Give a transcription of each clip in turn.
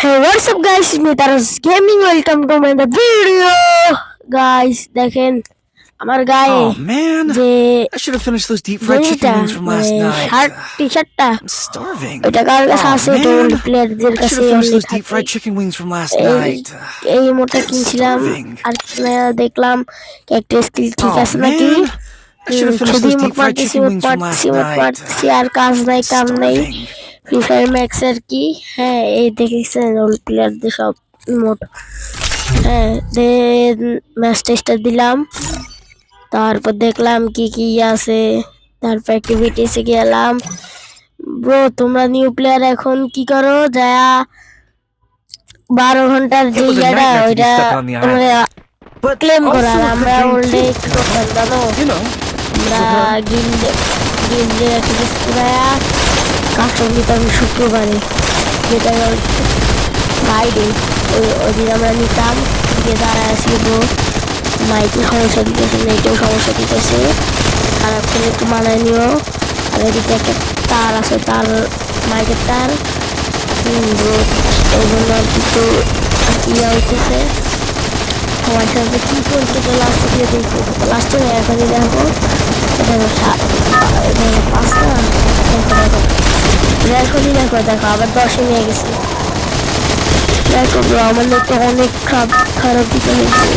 Hey, what's up guys? It's me Taras Gaming. Welcome to my video. Guys, দেখেন আমার গায়ে Oh man, যে I should have finished those deep fried chicken গেঞ্জিটা wings from মানে last night. Shirt টি-শার্টটা I'm starving. ওইটা কার কাছে Oh আছে তো man, প্লেয়ারদের I should কাছে have finished only those deep থাকে fried chicken wings from last এই night. এই মোটা I'm কিনছিলাম starving. আর দেখলাম একটা স্কিল ঠিক Oh আছে নাকি man, I should have finished শুধু those মুখ deep fried মারতেছি chicken মুখ wings from মারতেছি last মুখ night. মারতেছি আর কাজ নাই I'm কাম নেই starving. ফ্রি ফায়ার ম্যাক্স আর কি হ্যাঁ এই দেখেছেন রোল প্লেয়ারদের সব মোট হ্যাঁ দেন ম্যাচ টেস্টার দিলাম তারপর দেখলাম কি কি আছে তারপর অ্যাক্টিভিটিসে গেলাম ব্রো তোমরা নিউ প্লেয়ার এখন কি করো যা 12 ঘন্টার যে It was a ইয়াটা nightmare to be ওইটা stuck on the তোমরা island. But ক্লেম also করার a good আমরা game অলরেডি too. একটু করতাম জানো You know, আমরা গিল্ডে অ্যাক্টিভিটি করে কাস্টম নিতাম শুক্রবারে যেটা ফ্রাইডে ওই দিন আমরা নিতাম গিয়ে দাঁড়ায় আসি ব্রো মাইকের সমস্যা দিতেছে নেটেও সমস্যা দিতেছে খারাপ করে একটু মানায় নিও আর এদিকে একটা তার আছে তার মাইকের তার ব্রো এই জন্য আর কিছু ইয়া হইতেছে আমার সাথে কি করছে তো লাস্টে দিয়ে দেখবো লাস্টে এখনই দেখো এটা পাঁচটা এখনই দেখো দেখো আবার 10-এ নিয়ে গেছি দেখো ব্রো আমার তো অনেক খারাপ দিতে হয়েছে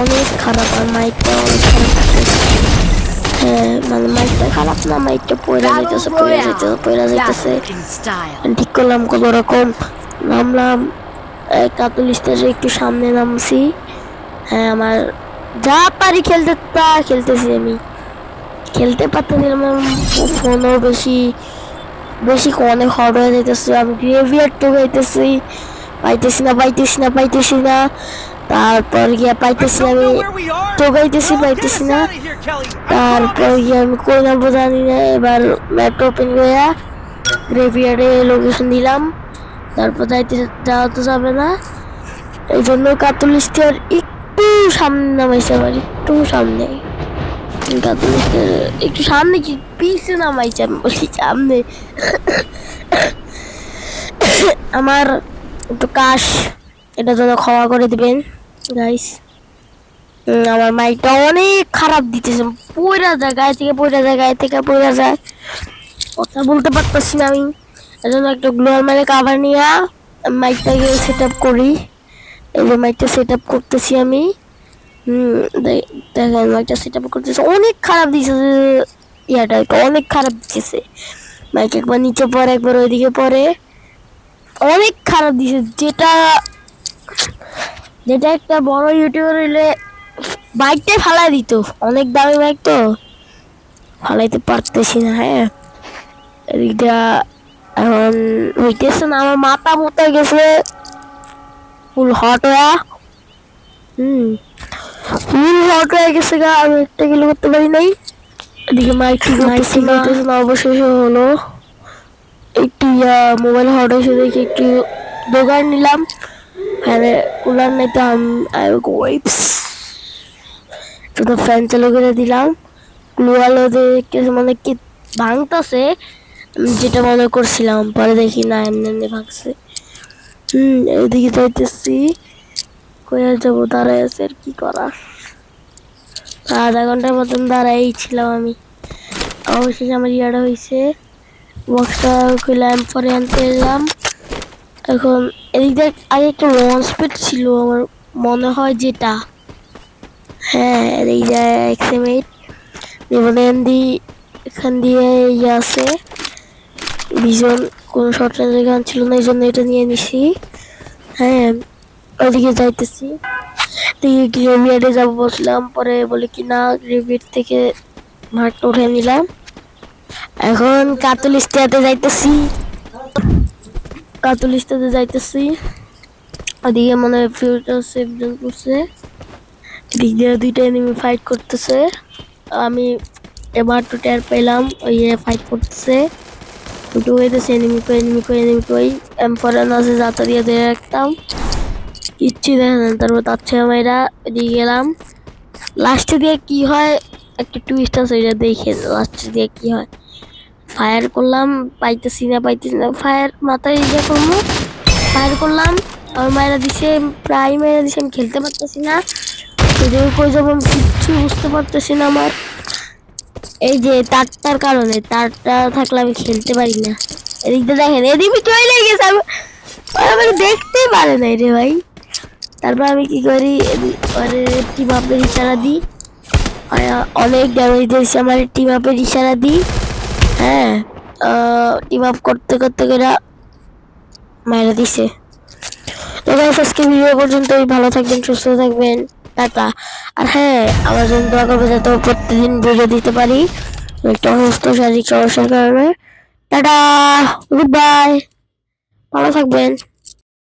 অনেক খারাপ আর মাইকটা অনেক খারাপ হ্যাঁ মানে মাইকটা খারাপ না মাইকটা পয়রা যাইতেছে ঠিক করলাম কোনো রকম নামলাম কাতুলিস্তারে একটু সামনে নামছি হ্যাঁ আমার যা পারি খেলতে তা খেলতেছি আমি খেলতে পারতেছি আমার ফোনও বেশি অনেক হট হয়ে যাইতেছে আমি গ্রেভিয়ার্ড তো পাইতেছি না তারপর গিয়ে পাইতেছি আমি পাইতেছি না তারপর গিয়ে আমি কই নামবো জানি না এবার ম্যাপ ওপেন করে গ্রেভিয়ার্ডে লোকেশন দিলাম তারপর যাওয়া তো যাবে না এই জন্য কাতুলিস্তার একটু সামনে নামাইছে আমার একটু সামনে একটু সামনে কি পিছে নামাইছে আমি বলছি সামনে আমার একটু কাশ এটা জন্য ক্ষমা করে দিবেন গাইস আমার মাইকটা অনেক খারাপ দিতেছে পয়রা যায় গায়ে থেকে পয়রা যায় কথা বলতে পারতেছি না আমি এজন্য একটা গ্লোয়াল মানে কাভার নিয়ে মাইকটাকে সেট আপ করি এই যে মাইকটা সেট আপ করতেছি আমি দেখেন মাইকটা সেট আপ করতেছে অনেক খারাপ দিচ্ছে ইয়াটা অনেক খারাপ দিচ্ছে মাইক একবার নিচে পড়ে একবার ওইদিকে পড়ে অনেক খারাপ দিছে যেটা একটা বড় ইউটিউবার হইলে বাইকটাই ফালাই দিত অনেক দামি বাইক তো ফালাইতে পারতেছি না হ্যাঁ এদিকটা এখন হইতেছে না আমার মাথা মোটা গেছে ফুল হট হয়ে গেছে গা আমি একটা কিলো করতে পারি নাই এদিকে মাইক ঠিক হইতেছে না অবশেষে হলো একটু মোবাইল হট হয়েছে দেখে একটু দোকান নিলাম ফ্যানে কুলার নিতাম শুধু ফ্যান চালু করে দিলাম গ্লুয়ালো দেখে মানে কি ভাঙতেছে যেটা মনে করছিলাম পরে দেখি না এমনি ভাঙছে এদিকে যাইতেছি কই আর যাবো দাঁড়াই আছে আর কি করা আধা ঘন্টার মতন দাঁড়াই ছিলাম আমি অবশেষে আমার ইয়াটা হয়েছে বক্সটা খুললাম পরে আনতে এলাম এখন এদিক দিয়ে আগে একটা লঞ্চ প্যাড ছিল আমার মনে হয় যেটা হ্যাঁ এই যে এক্সএমএইট নিবন্ধি এখান দিয়ে ইয়ে আছে ভিজন কোনো শর্ট রেঞ্জের গান ছিল না এই জন্য এটা নিয়ে নিছি হ্যাঁ ওইদিকে যাইতেছি গ্রেভিয়ার্ডে যাবো বসলাম পরে বলে কি না গ্রেভিয়ার্ড থেকে ভাতটা উঠে নিলাম এখন কাতুলিস্তাতে যাইতেছি ওদিকে মনে হয় ফিউচার সেভ জোন করছে এদিক দিয়ে দুইটা এনিমি ফাইট করতেছে আমি এবার তো টের পেলাম ওই ফাইট করতেছে দুটো হইতেছে এনিমি কই এমফরেন আছে যাতা দিয়ে রাখতাম কিচ্ছু দেখা যায় তারপর তার ছেলে মেয়েরা ওইদিকে গেলাম লাস্টে দিয়ে কি হয় একটা টুইস্ট আছে ওইটা দেখে লাস্টে দিয়ে কি হয় ফায়ার করলাম, পাইতেছি না ফায়ার মাথায় ইয়ে করবো, ফায়ার করলাম, আমার মায়েরা দিছে, প্রায় মায়েরা দিছে, আমি খেলতে পারতেছি না, এদিকে কই যাবো আমি কিচ্ছু বুঝতে পারতেছি না আমার। এই যে তারটার কারণে, তারটা থাকলে আমি খেলতে পারি না। এদিকটা দেখেন, এদিকে চলে গেছে, আমাকে দেখতেই পারে নাই রে ভাই। তারপর আমি কি করি, টিম আপের ইশারা দিই, অনেক ড্যামেজ দিয়েছে আমার, টিম আপের ইশারা দিই। হ্যাঁ, টিম আপ করতে করতে করে মায়েরা দিছে। তো গাইস আজকে ভিডিও পর্যন্তই, ভালো থাকবেন, সুস্থ থাকবেন, টাটা। আর হ্যাঁ, আমার জন্য দোয়া করবে যাতে প্রতিদিন ভিডিও দিতে পারি, একটা অসুস্থ শারীরিক সমস্যার কারণে। টাটা, গুড বাই, ভালো থাকবেন।